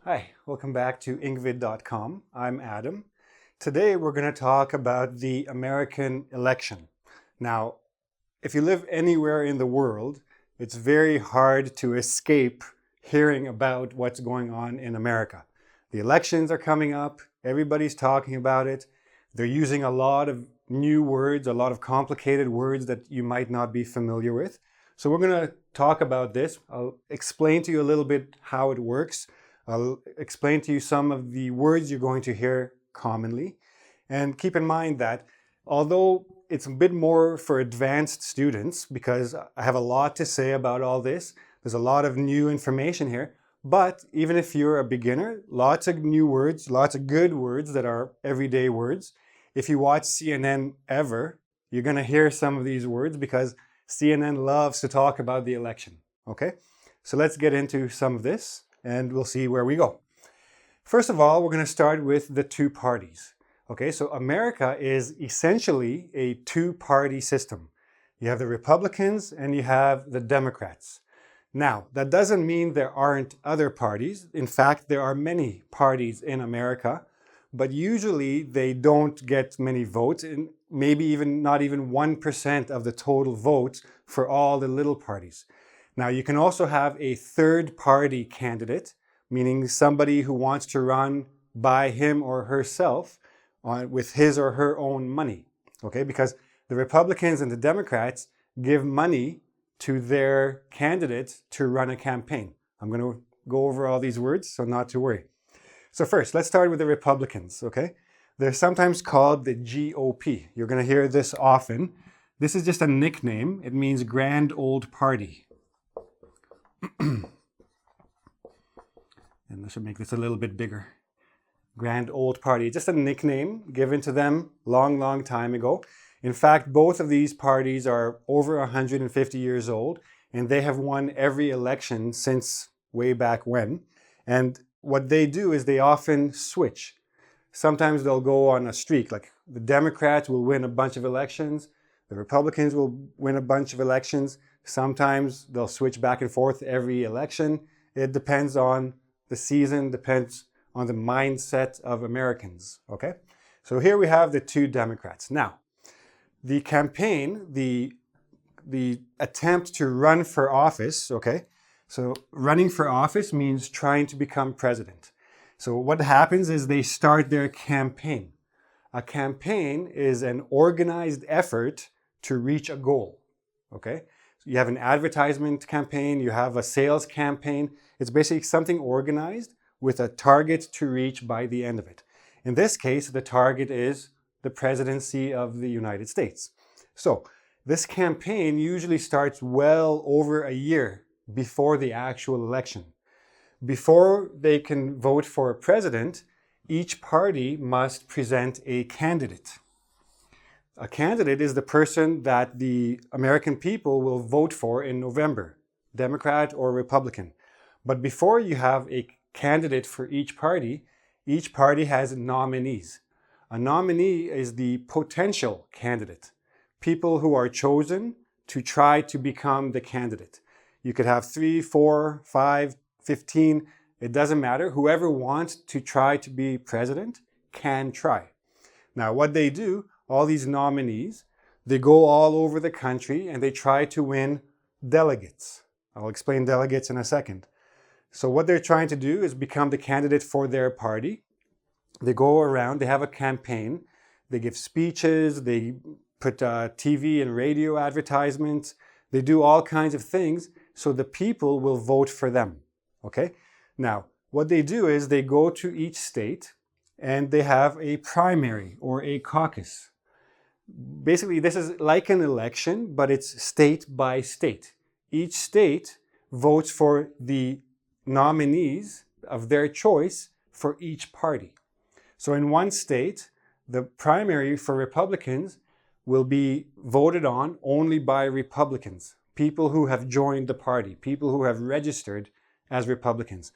Hi, welcome back to engVid.com. I'm Adam. Today we're going to talk about the American election. Now, if you live anywhere in the world, it's very hard to escape hearing about what's going on in America. The elections are coming up, everybody's talking about it. They're using a lot of new words, a lot of complicated words that you might not be familiar with. So we're going to talk about this. I'll explain to you a little bit how it works. I'll explain to you some of the words you're going to hear commonly. And keep in mind that although it's a bit more for advanced students, because I have a lot to say about all this, there's a lot of new information here, but even if you're a beginner, lots of new words, lots of good words that are everyday words. If you watch CNN ever, you're going to hear some of these words because CNN loves to talk about the election. Okay, so let's get into some of this and we'll see where we go. First of all, we're going to start with the two parties. Okay, so America is essentially a two-party system. You have the Republicans and you have the Democrats. Now, that doesn't mean there aren't other parties. In fact, there are many parties in America, but usually they don't get many votes, and maybe even not even 1% of the total votes for all the little parties. Now, you can also have a third-party candidate, meaning somebody who wants to run by him or herself with his or her own money, okay? Because the Republicans and the Democrats give money to their candidate to run a campaign. I'm going to go over all these words, so not to worry. So first, let's start with the Republicans, okay? They're sometimes called the GOP. You're going to hear this often. This is just a nickname. It means Grand Old Party. And I should make this a little bit bigger. Grand Old Party, just a nickname given to them long time ago. In fact, both of these parties are over 150 years old, and they have won every election since way back when. And what they do is they often switch. Sometimes they'll go on a streak, like the Democrats will win a bunch of elections, the Republicans will win a bunch of elections. Sometimes they'll switch back and forth every election. It depends on the season, depends on the mindset of Americans, okay? So here we have the two Democrats. Now, the campaign, the attempt to run for office, okay? So running for office means trying to become president. So what happens is they start their campaign. A campaign is an organized effort to reach a goal, okay? So you have an advertisement campaign, you have a sales campaign. It's basically something organized with a target to reach by the end of it. In this case, the target is the presidency of the United States. So this campaign usually starts well over a year before the actual election. Before they can vote for a president, each party must present a candidate. A candidate is the person that the American people will vote for in November, Democrat or Republican. But before you have a candidate for each party has nominees. A nominee is the potential candidate, people who are chosen to try to become the candidate. You could have 3, 4, 5, 15, it doesn't matter. Whoever wants to try to be president can try. Now, what they do, all these nominees, they go all over the country and they try to win delegates. I'll explain delegates in a second. So what they're trying to do is become the candidate for their party. They go around, they have a campaign, they give speeches, they put TV and radio advertisements, they do all kinds of things so the people will vote for them, okay? Now, what they do is they go to each state and they have a primary or a caucus. Basically, this is like an election, but it's state by state. Each state votes for the nominees of their choice for each party. So in one state, the primary for Republicans will be voted on only by Republicans, people who have joined the party, people who have registered as Republicans.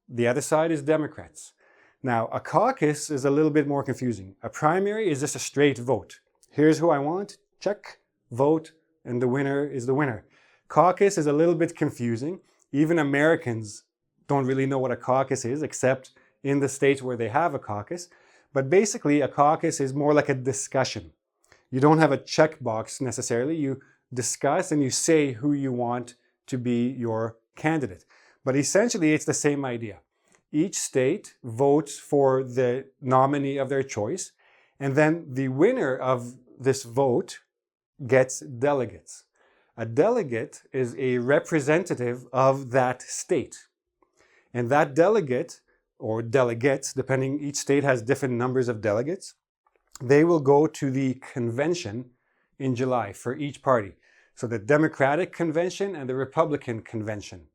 The other side is Democrats. Now, a caucus is a little bit more confusing. A primary is just a straight vote. Here's who I want, check, vote, and the winner is the winner. Caucus is a little bit confusing. Even Americans don't really know what a caucus is, except in the states where they have a caucus. But basically, a caucus is more like a discussion. You don't have a checkbox necessarily. You discuss and you say who you want to be your candidate. But essentially, it's the same idea. Each state votes for the nominee of their choice, and then the winner of this vote gets delegates. A delegate is a representative of that state. And that delegate, or delegates, depending, each state has different numbers of delegates, they will go to the convention in July for each party. So the Democratic convention and the Republican convention.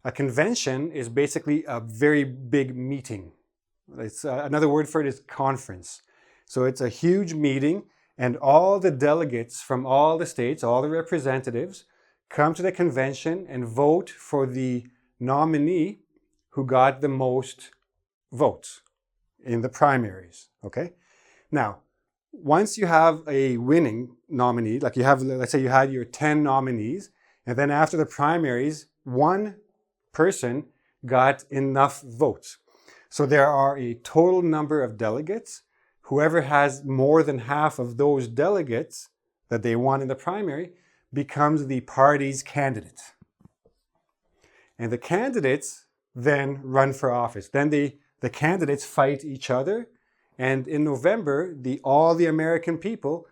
A convention is basically a very big meeting. It's another word for it is conference. So it's a huge meeting, and all the delegates from all the states, all the representatives, come to the convention and vote for the nominee who got the most votes in the primaries, okay? Now, once you have a winning nominee, like you have, let's say you had your 10 nominees, and then after the primaries, one person got enough votes. So there are a total number of delegates. Whoever has more than half of those delegates that they won in the primary becomes the party's candidate. And the candidates then run for office. Then the candidates fight each other. And in November, all the American people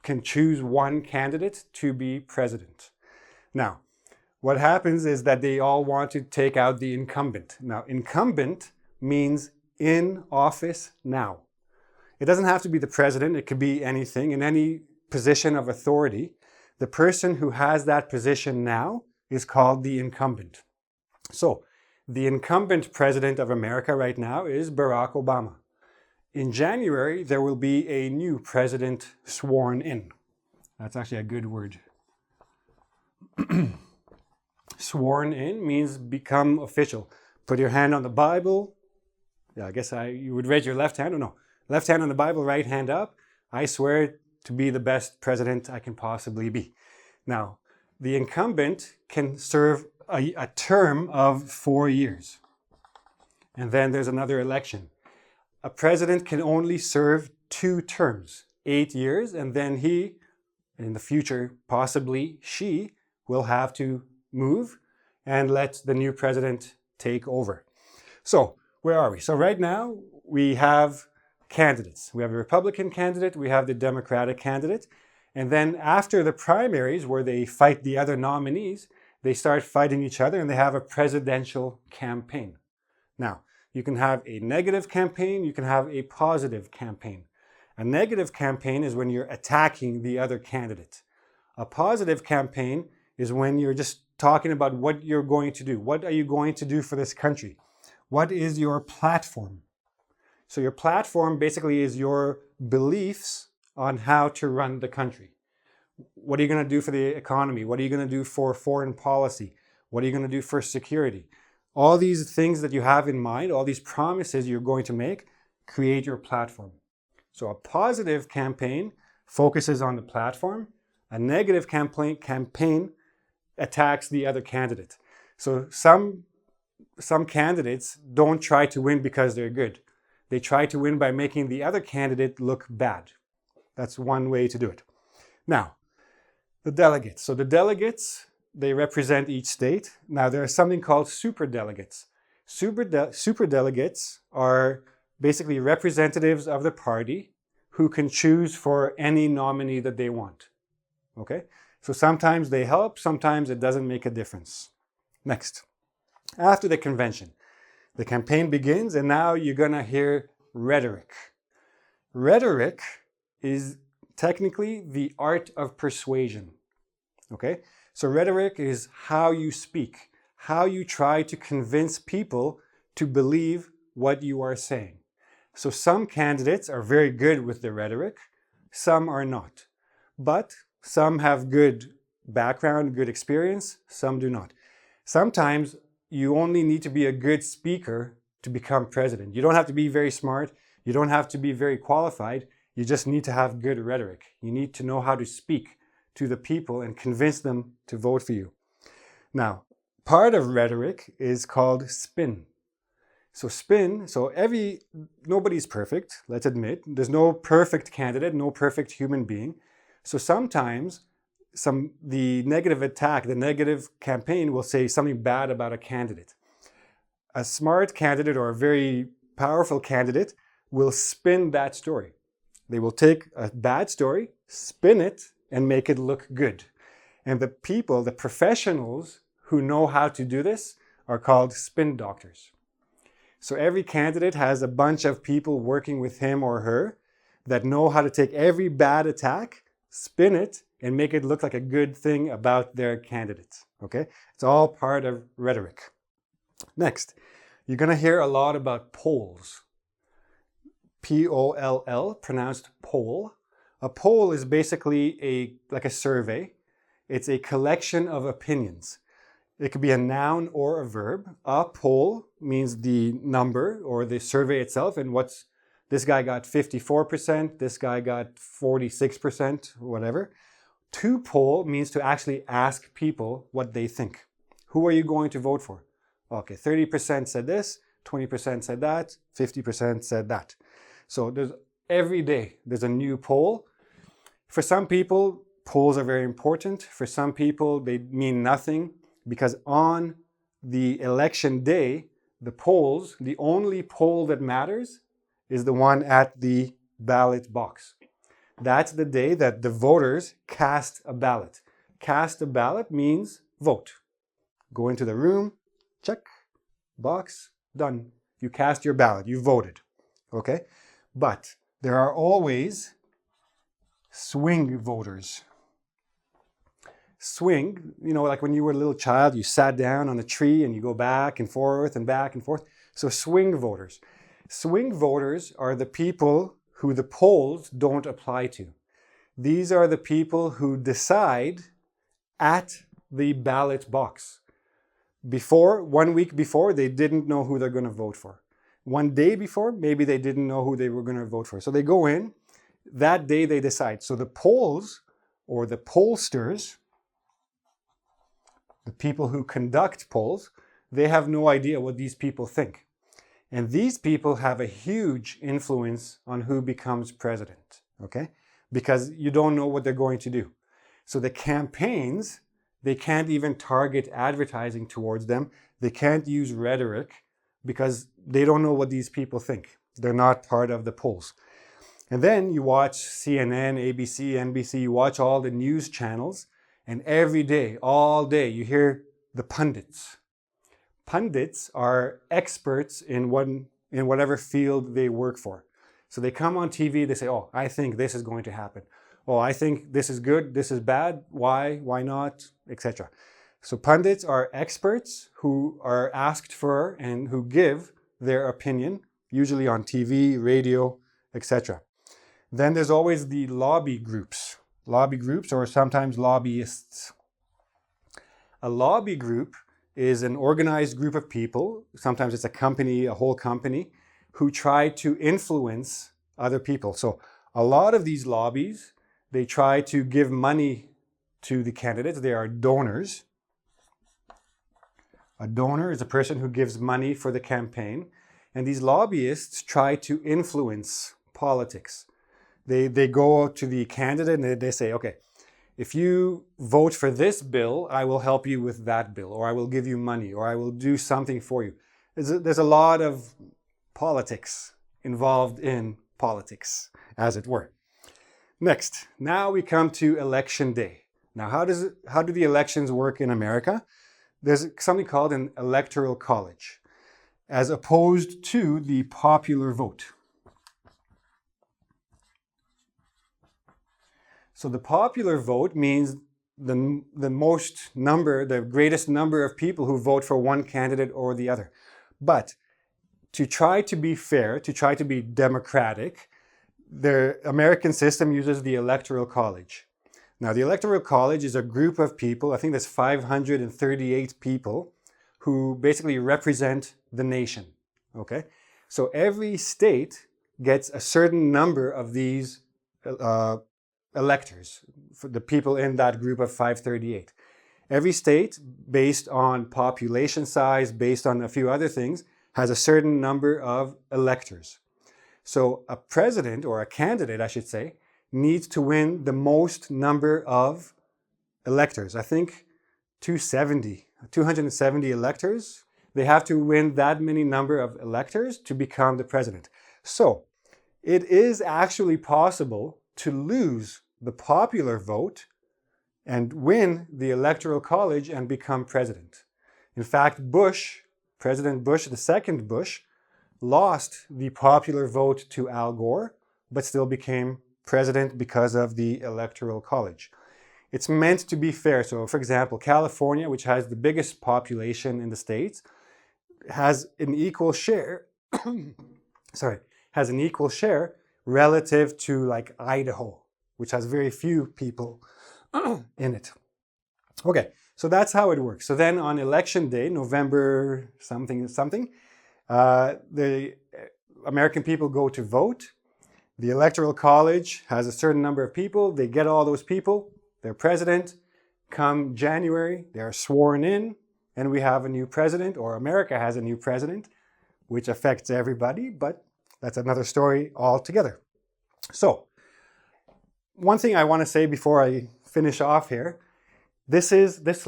can choose one candidate to be president. Now, what happens is that they all want to take out the incumbent. Now, incumbent means in office now. It doesn't have to be the president. It could be anything, in any position of authority. The person who has that position now is called the incumbent. So, the incumbent president of America right now is Barack Obama. In January, there will be a new president sworn in. That's actually a good word. Sworn in means become official. Put your hand on the Bible. Yeah, I guess you would raise your left hand. No. Left hand on the Bible, right hand up. I swear to be the best president I can possibly be. Now, the incumbent can serve a term of 4 years. And then there's another election. A president can only serve 2 terms, 8 years, and then he, in the future, possibly she, will have to move and let the new president take over. So, where are we? So right now, we have candidates. We have a Republican candidate, we have the Democratic candidate, and then after the primaries, where they fight the other nominees, they start fighting each other and they have a presidential campaign. Now, you can have a negative campaign, you can have a positive campaign. A negative campaign is when you're attacking the other candidate. A positive campaign is when you're just talking about what you're going to do. What are you going to do for this country? What is your platform? So your platform basically is your beliefs on how to run the country. What are you going to do for the economy? What are you going to do for foreign policy? What are you going to do for security? All these things that you have in mind, all these promises you're going to make, create your platform. So a positive campaign focuses on the platform. A negative campaign attacks the other candidate. So some candidates don't try to win because they're good. They try to win by making the other candidate look bad. That's one way to do it. Now, the delegates. So the delegates, they represent each state. Now, there is something called superdelegates. Superdelegates are basically representatives of the party who can choose for any nominee that they want. Okay? So sometimes they help, sometimes it doesn't make a difference. Next. After the convention, the campaign begins, and now you're going to hear rhetoric. Rhetoric is technically the art of persuasion. Okay? So rhetoric is how you speak, how you try to convince people to believe what you are saying. So some candidates are very good with the rhetoric, some are not. But some have good background, good experience, some do not. Sometimes you only need to be a good speaker to become president. You don't have to be very smart. You don't have to be very qualified. You just need to have good rhetoric. You need to know how to speak to the people and convince them to vote for you. Now, part of rhetoric is called spin. Nobody's perfect, let's admit. There's no perfect candidate, no perfect human being. So sometimes the negative attack, the negative campaign will say something bad about a candidate. A smart candidate or a very powerful candidate will spin that story. They will take a bad story, spin it, and make it look good. And the professionals who know how to do this are called spin doctors. So every candidate has a bunch of people working with him or her that know how to take every bad attack, spin it, and make it look like a good thing about their candidate. Okay? It's all part of rhetoric. Next, you're going to hear a lot about polls. P-O-L-L, pronounced poll. A poll is basically like a survey. It's a collection of opinions. It could be a noun or a verb. A poll means the number or the survey itself, and this guy got 54%, this guy got 46%, whatever. To poll means to actually ask people what they think. Who are you going to vote for? Okay, 30% said this, 20% said that, 50% said that. So every day there's a new poll. For some people, polls are very important. For some people, they mean nothing because on the election day, the only poll that matters is the one at the ballot box. That's the day that the voters cast a ballot. Cast a ballot means vote. Go into the room, check, box, done. You cast your ballot, you voted. Okay? But there are always swing voters. Swing, like when you were a little child, you sat down on a tree and you go back and forth and back and forth. So swing voters. Swing voters are the people who the polls don't apply to. These are the people who decide at the ballot box. 1 week before, they didn't know who they're going to vote for. One day before, maybe they didn't know who they were going to vote for. So they go in, that day they decide. So the polls or the pollsters, the people who conduct polls, they have no idea what these people think. And these people have a huge influence on who becomes president, okay? Because you don't know what they're going to do. So the campaigns, they can't even target advertising towards them. They can't use rhetoric because they don't know what these people think. They're not part of the polls. And then you watch CNN, ABC, NBC, you watch all the news channels, and every day, all day, you hear the pundits. Pundits are experts in whatever field they work for. So they come on TV, they say, oh, I think this is going to happen. Oh, I think this is good, this is bad, why not, etc. So pundits are experts who are asked for and who give their opinion, usually on TV, radio, etc. Then there's always the lobby groups. Lobby groups, or sometimes lobbyists. A lobby group is an organized group of people, sometimes it's a company, a whole company, who try to influence other people. So a lot of these lobbies, they try to give money to the candidates. They are donors. A donor is a person who gives money for the campaign. And these lobbyists try to influence politics. They go to the candidate and they say, okay, if you vote for this bill, I will help you with that bill, or I will give you money, or I will do something for you. There's a lot of politics involved in politics, as it were. Next, now we come to election day. Now, how do the elections work in America? There's something called an electoral college, as opposed to the popular vote. So the popular vote means the greatest number of people who vote for one candidate or the other. But to try to be fair, to try to be democratic, the American system uses the Electoral College. Now, the Electoral College is a group of people, I think there's 538 people, who basically represent the nation, okay? So every state gets a certain number of these electors, for the people in that group of 538. Every state, based on population size, based on a few other things, has a certain number of electors. So a president, or a candidate, I should say, needs to win the most number of electors. I think 270 electors. They have to win that many number of electors to become the president. So it is actually possible to lose the popular vote and win the Electoral College and become president. In fact, President Bush, the second Bush, lost the popular vote to Al Gore, but still became president because of the Electoral College. It's meant to be fair. So, for example, California, which has the biggest population in the States, has an equal share, has an equal share relative to like Idaho, which has very few people in it. Okay, so that's how it works. So then on election day, November something, the American people go to vote. The Electoral College has a certain number of people. They get all those people. They're president. Come January, they're sworn in, and we have a new president, or America has a new president, which affects everybody, but that's another story altogether. So, one thing I want to say before I finish off here, this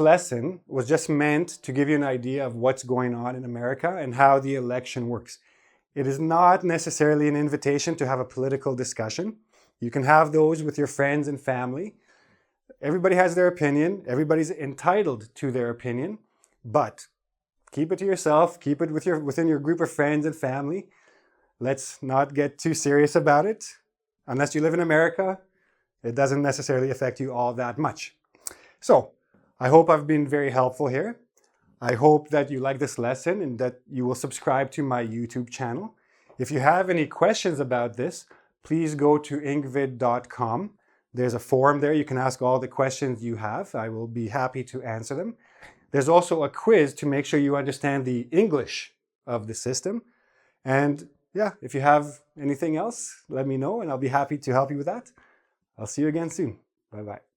lesson was just meant to give you an idea of what's going on in America and how the election works. It is not necessarily an invitation to have a political discussion. You can have those with your friends and family. Everybody has their opinion. Everybody's entitled to their opinion, but keep it to yourself. Keep it within your group of friends and family. Let's not get too serious about it. Unless you live in America, it doesn't necessarily affect you all that much. So, I hope I've been very helpful here. I hope that you like this lesson and that you will subscribe to my YouTube channel. If you have any questions about this, please go to engvid.com. There's a forum there. You can ask all the questions you have. I will be happy to answer them. There's also a quiz to make sure you understand the English of the system. And yeah, if you have anything else, let me know and I'll be happy to help you with that. I'll see you again soon. Bye-bye.